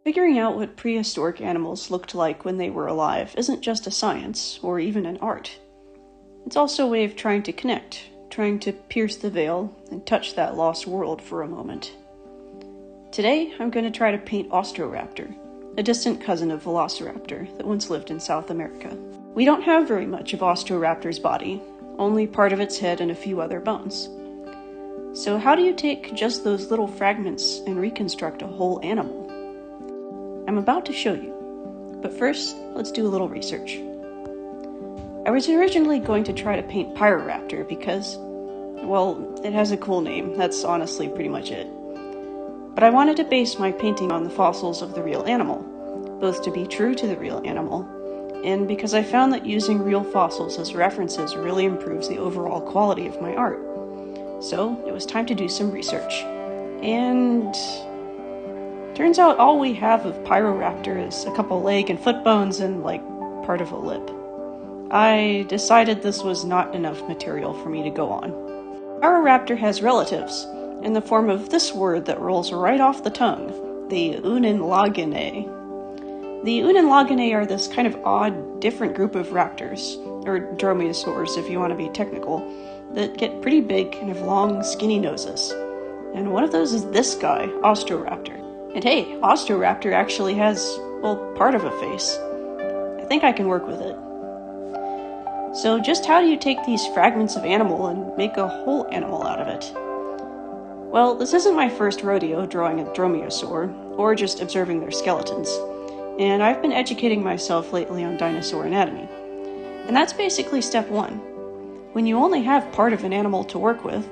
Figuring out what prehistoric animals looked like when they were alive isn't just a science, or even an art. It's also a way of trying to connect, trying to pierce the veil and touch that lost world for a moment. Today, I'm going to try to paint Austroraptor, a distant cousin of Velociraptor that once lived in South America. We don't have very much of Austroraptor's body, only part of its head and a few other bones. So how do you take just those little fragments and reconstruct a whole animal? I'm about to show you, but first, let's do a little research. I was originally going to try to paint Pyroraptor because, well, it has a cool name, that's honestly pretty much it. But I wanted to base my painting on the fossils of the real animal, both to be true to the real animal, and because I found that using real fossils as references really improves the overall quality of my art. So, it was time to do some research. And turns out all we have of Pyroraptor is a couple leg and foot bones and, part of a lip. I decided this was not enough material for me to go on. Pyroraptor has relatives, in the form of this word that rolls right off the tongue, the Unenlaginae. The Unenlaginae are this kind of odd, different group of raptors, or dromaeosaurs if you want to be technical, that get pretty big and have long, skinny noses. And one of those is this guy, Austroraptor. And hey, Austroraptor actually has, part of a face. I think I can work with it. So just how do you take these fragments of animal and make a whole animal out of it? Well, this isn't my first rodeo drawing a dromaeosaur, or just observing their skeletons, and I've been educating myself lately on dinosaur anatomy. And that's basically step one. When you only have part of an animal to work with,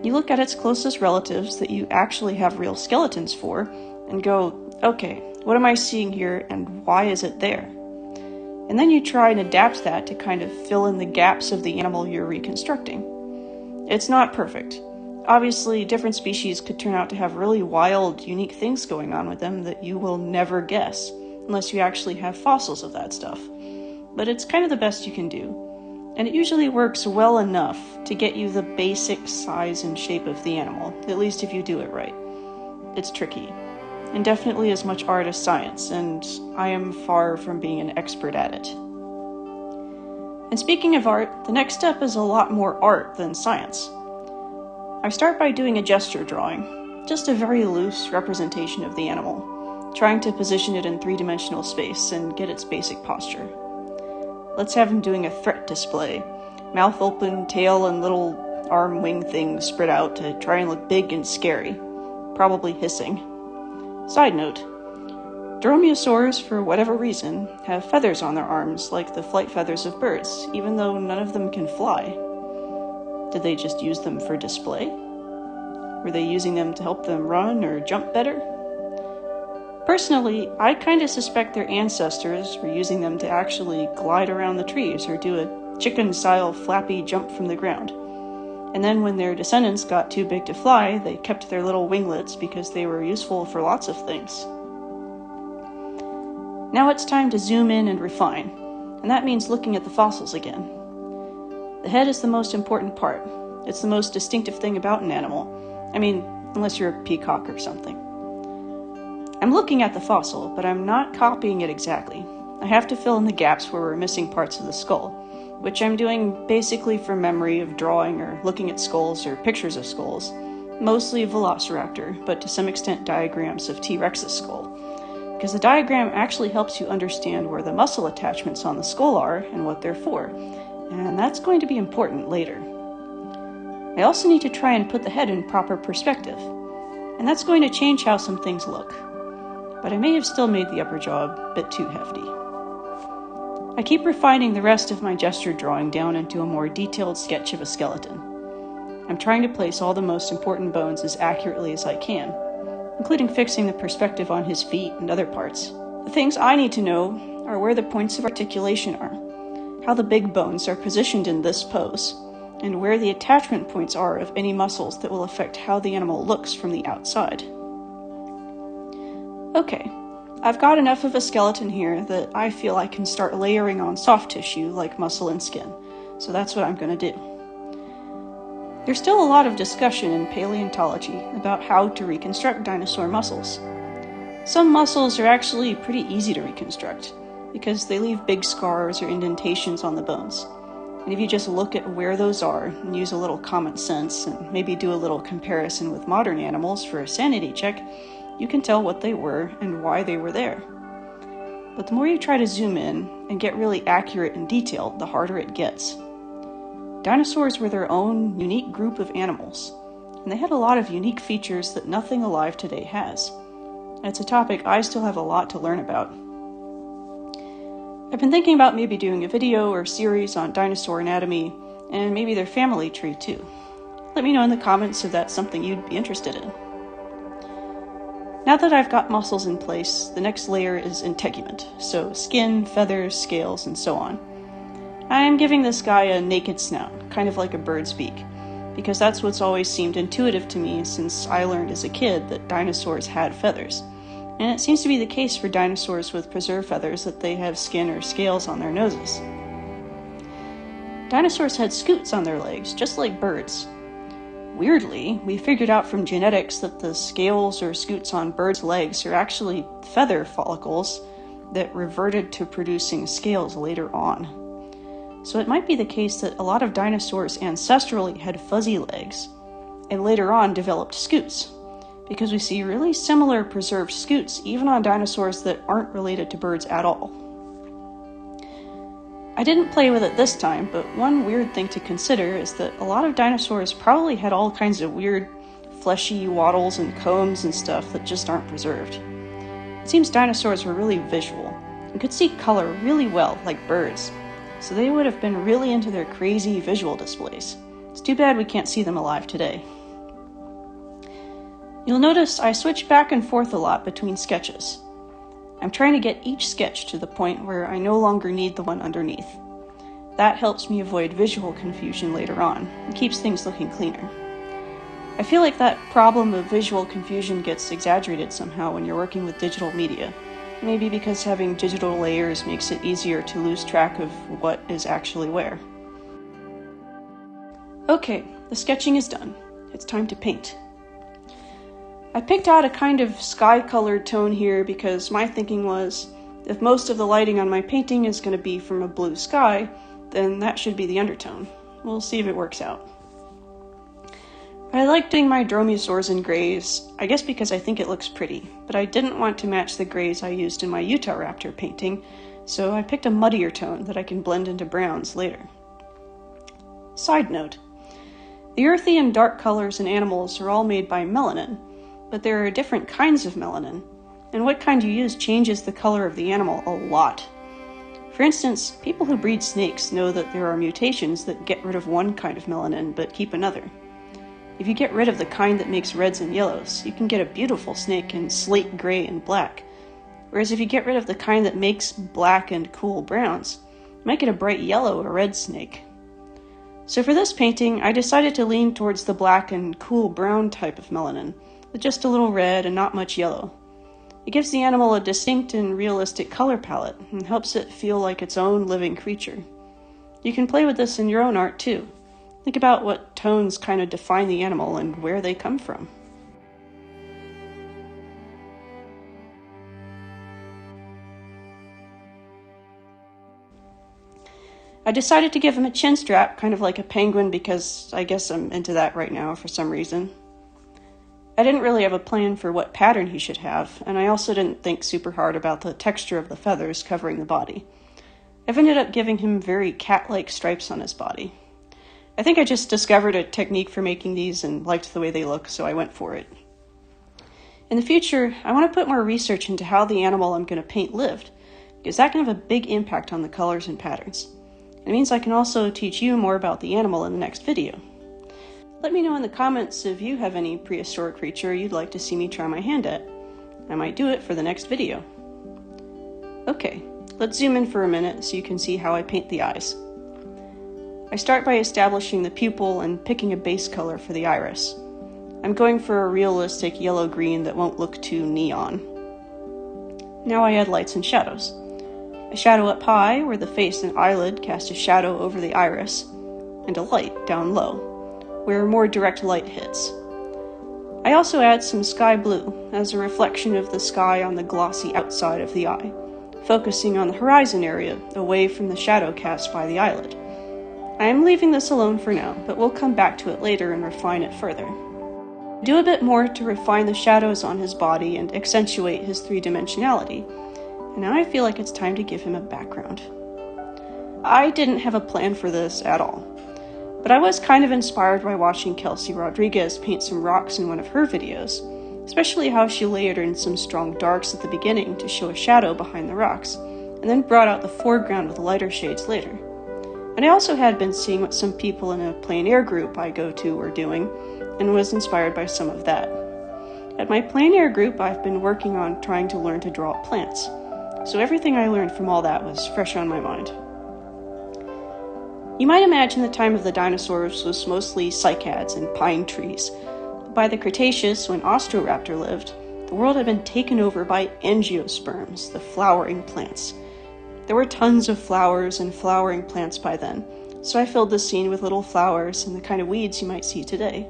you look at its closest relatives that you actually have real skeletons for, and go, okay, what am I seeing here and why is it there? And then you try and adapt that to kind of fill in the gaps of the animal you're reconstructing. It's not perfect. Obviously, different species could turn out to have really wild, unique things going on with them that you will never guess, unless you actually have fossils of that stuff. But it's kind of the best you can do. And it usually works well enough to get you the basic size and shape of the animal, at least if you do it right. It's tricky, and definitely as much art as science, and I am far from being an expert at it. And speaking of art, the next step is a lot more art than science. I start by doing a gesture drawing, just a very loose representation of the animal, trying to position it in three-dimensional space and get its basic posture. Let's have him doing a threat display, mouth open, tail and little arm wing things spread out to try and look big and scary, probably hissing. Side note, dromaeosaurs, for whatever reason, have feathers on their arms like the flight feathers of birds, even though none of them can fly. Did they just use them for display? Were they using them to help them run or jump better? Personally, I kinda suspect their ancestors were using them to actually glide around the trees or do a chicken-style flappy jump from the ground. And then when their descendants got too big to fly, they kept their little winglets because they were useful for lots of things. Now it's time to zoom in and refine, and that means looking at the fossils again. The head is the most important part. It's the most distinctive thing about an animal. I mean, unless you're a peacock or something. I'm looking at the fossil, but I'm not copying it exactly. I have to fill in the gaps where we're missing parts of the skull, which I'm doing basically from memory of drawing or looking at skulls or pictures of skulls, mostly of Velociraptor, but to some extent diagrams of T-Rex's skull, because the diagram actually helps you understand where the muscle attachments on the skull are and what they're for, and that's going to be important later. I also need to try and put the head in proper perspective, and that's going to change how some things look. But I may have still made the upper jaw a bit too hefty. I keep refining the rest of my gesture drawing down into a more detailed sketch of a skeleton. I'm trying to place all the most important bones as accurately as I can, including fixing the perspective on his feet and other parts. The things I need to know are where the points of articulation are, how the big bones are positioned in this pose, and where the attachment points are of any muscles that will affect how the animal looks from the outside. Okay, I've got enough of a skeleton here that I feel I can start layering on soft tissue like muscle and skin, so that's what I'm going to do. There's still a lot of discussion in paleontology about how to reconstruct dinosaur muscles. Some muscles are actually pretty easy to reconstruct, because they leave big scars or indentations on the bones. And if you just look at where those are and use a little common sense and maybe do a little comparison with modern animals for a sanity check, you can tell what they were and why they were there. But the more you try to zoom in and get really accurate and detailed, the harder it gets. Dinosaurs were their own unique group of animals, and they had a lot of unique features that nothing alive today has. And it's a topic I still have a lot to learn about. I've been thinking about maybe doing a video or series on dinosaur anatomy, and maybe their family tree too. Let me know in the comments if that's something you'd be interested in. Now that I've got muscles in place, the next layer is integument, so skin, feathers, scales, and so on. I'm giving this guy a naked snout, kind of like a bird's beak, because that's what's always seemed intuitive to me since I learned as a kid that dinosaurs had feathers. And it seems to be the case for dinosaurs with preserved feathers that they have skin or scales on their noses. Dinosaurs had scutes on their legs, just like birds. Weirdly, we figured out from genetics that the scales or scutes on birds' legs are actually feather follicles that reverted to producing scales later on. So it might be the case that a lot of dinosaurs ancestrally had fuzzy legs, and later on developed scutes, because we see really similar preserved scutes even on dinosaurs that aren't related to birds at all. I didn't play with it this time, but one weird thing to consider is that a lot of dinosaurs probably had all kinds of weird fleshy wattles and combs and stuff that just aren't preserved. It seems dinosaurs were really visual and could see color really well, like birds, so they would have been really into their crazy visual displays. It's too bad we can't see them alive today. You'll notice I switch back and forth a lot between sketches. I'm trying to get each sketch to the point where I no longer need the one underneath. That helps me avoid visual confusion later on, and keeps things looking cleaner. I feel like that problem of visual confusion gets exaggerated somehow when you're working with digital media. Maybe because having digital layers makes it easier to lose track of what is actually where. Okay, the sketching is done. It's time to paint. I picked out a kind of sky-colored tone here because my thinking was, if most of the lighting on my painting is going to be from a blue sky, then that should be the undertone. We'll see if it works out. I like doing my dromaeosaurs in grays, I guess because I think it looks pretty, but I didn't want to match the grays I used in my Austroraptor painting, so I picked a muddier tone that I can blend into browns later. Side note, the earthy and dark colors in animals are all made by melanin, but there are different kinds of melanin, and what kind you use changes the color of the animal a lot. For instance, people who breed snakes know that there are mutations that get rid of one kind of melanin but keep another. If you get rid of the kind that makes reds and yellows, you can get a beautiful snake in slate gray and black, whereas if you get rid of the kind that makes black and cool browns, you might get a bright yellow or red snake. So for this painting, I decided to lean towards the black and cool brown type of melanin, with just a little red and not much yellow. It gives the animal a distinct and realistic color palette and helps it feel like its own living creature. You can play with this in your own art too. Think about what tones kind of define the animal and where they come from. I decided to give him a chin strap, kind of like a penguin, because I guess I'm into that right now for some reason. I didn't really have a plan for what pattern he should have, and I also didn't think super hard about the texture of the feathers covering the body. I've ended up giving him very cat-like stripes on his body. I think I just discovered a technique for making these and liked the way they look, so I went for it. In the future, I want to put more research into how the animal I'm going to paint lived, because that can have a big impact on the colors and patterns. It means I can also teach you more about the animal in the next video. Let me know in the comments if you have any prehistoric creature you'd like to see me try my hand at. I might do it for the next video. Okay, let's zoom in for a minute so you can see how I paint the eyes. I start by establishing the pupil and picking a base color for the iris. I'm going for a realistic yellow-green that won't look too neon. Now I add lights and shadows. A shadow up high, where the face and eyelid cast a shadow over the iris, and a light down low, where more direct light hits. I also add some sky blue as a reflection of the sky on the glossy outside of the eye, focusing on the horizon area away from the shadow cast by the eyelid. I am leaving this alone for now, but we'll come back to it later and refine it further. I do a bit more to refine the shadows on his body and accentuate his three-dimensionality, and now I feel like it's time to give him a background. I didn't have a plan for this at all, but I was kind of inspired by watching Kelsey Rodriguez paint some rocks in one of her videos, especially how she layered in some strong darks at the beginning to show a shadow behind the rocks, and then brought out the foreground with lighter shades later. And I also had been seeing what some people in a plein air group I go to were doing, and was inspired by some of that. At my plein air group, I've been working on trying to learn to draw plants, so everything I learned from all that was fresh on my mind. You might imagine the time of the dinosaurs was mostly cycads and pine trees. By the Cretaceous, when Austroraptor lived, the world had been taken over by angiosperms, the flowering plants. There were tons of flowers and flowering plants by then, so I filled the scene with little flowers and the kind of weeds you might see today.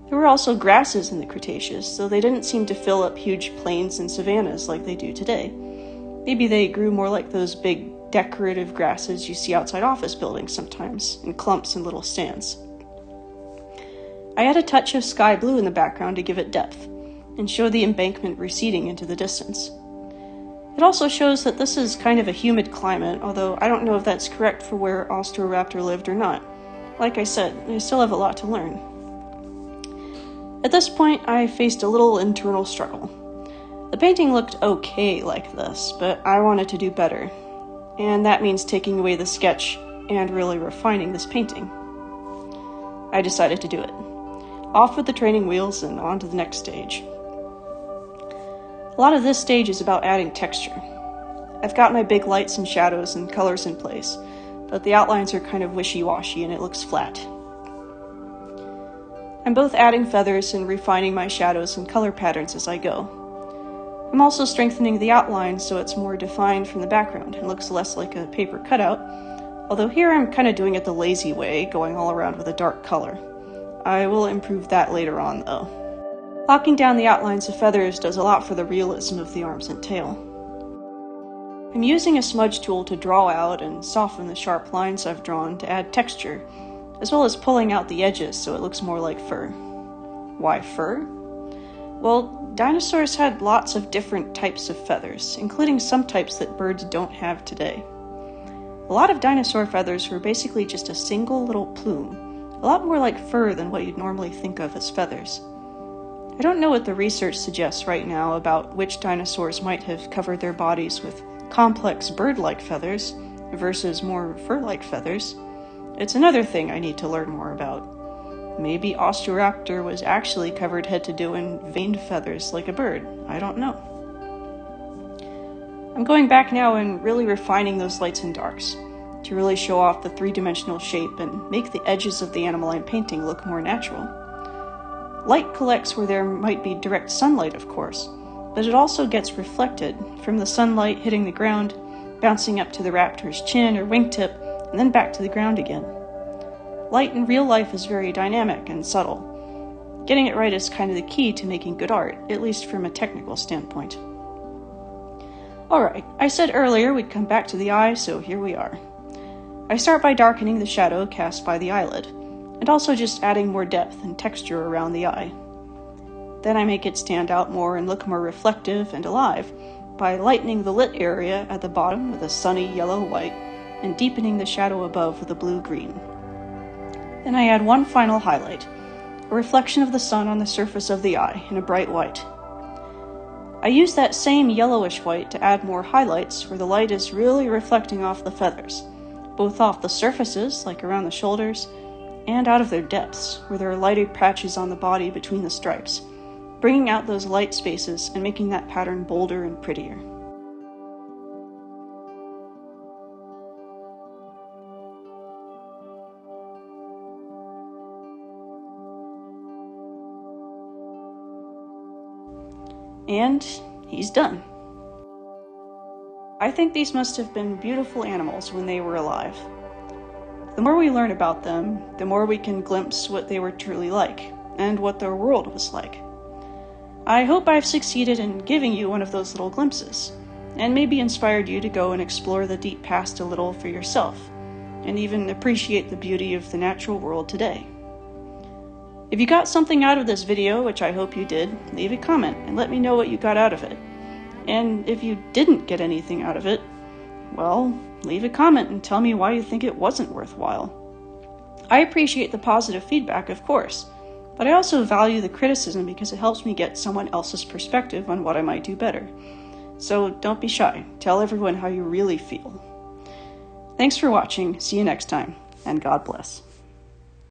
There were also grasses in the Cretaceous, though they didn't seem to fill up huge plains and savannas like they do today. Maybe they grew more like those big decorative grasses you see outside office buildings sometimes, in clumps and little stands. I add a touch of sky blue in the background to give it depth, and show the embankment receding into the distance. It also shows that this is kind of a humid climate, although I don't know if that's correct for where Austroraptor lived or not. Like I said, I still have a lot to learn. At this point, I faced a little internal struggle. The painting looked okay like this, but I wanted to do better, and that means taking away the sketch and really refining this painting. I decided to do it. Off with the training wheels and on to the next stage. A lot of this stage is about adding texture. I've got my big lights and shadows and colors in place, but the outlines are kind of wishy-washy and it looks flat. I'm both adding feathers and refining my shadows and color patterns as I go. I'm also strengthening the outline so it's more defined from the background and looks less like a paper cutout, although here I'm kind of doing it the lazy way, going all around with a dark color. I will improve that later on, though. Locking down the outlines of feathers does a lot for the realism of the arms and tail. I'm using a smudge tool to draw out and soften the sharp lines I've drawn to add texture, as well as pulling out the edges so it looks more like fur. Why fur? Well, dinosaurs had lots of different types of feathers, including some types that birds don't have today. A lot of dinosaur feathers were basically just a single little plume, a lot more like fur than what you'd normally think of as feathers. I don't know what the research suggests right now about which dinosaurs might have covered their bodies with complex bird-like feathers versus more fur-like feathers. It's another thing I need to learn more about. Maybe Austroraptor was actually covered head to toe in veined feathers like a bird. I don't know. I'm going back now and really refining those lights and darks to really show off the three-dimensional shape and make the edges of the animal I'm painting look more natural. Light collects where there might be direct sunlight, of course, but it also gets reflected from the sunlight hitting the ground, bouncing up to the raptor's chin or wingtip, and then back to the ground again. Light in real life is very dynamic and subtle. Getting it right is kind of the key to making good art, at least from a technical standpoint. Alright, I said earlier we'd come back to the eye, so here we are. I start by darkening the shadow cast by the eyelid, and also just adding more depth and texture around the eye. Then I make it stand out more and look more reflective and alive by lightening the lit area at the bottom with a sunny yellow-white and deepening the shadow above with a blue-green. Then I add one final highlight, a reflection of the sun on the surface of the eye in a bright white. I use that same yellowish white to add more highlights where the light is really reflecting off the feathers, both off the surfaces, like around the shoulders, and out of their depths, where there are lighter patches on the body between the stripes, bringing out those light spaces and making that pattern bolder and prettier. And he's done. I think these must have been beautiful animals when they were alive. The more we learn about them, the more we can glimpse what they were truly like, and what their world was like. I hope I've succeeded in giving you one of those little glimpses, and maybe inspired you to go and explore the deep past a little for yourself, and even appreciate the beauty of the natural world today. If you got something out of this video, which I hope you did, leave a comment and let me know what you got out of it. And if you didn't get anything out of it, well, leave a comment and tell me why you think it wasn't worthwhile. I appreciate the positive feedback, of course, but I also value the criticism because it helps me get someone else's perspective on what I might do better. So don't be shy. Tell everyone how you really feel. Thanks for watching. See you next time, and God bless.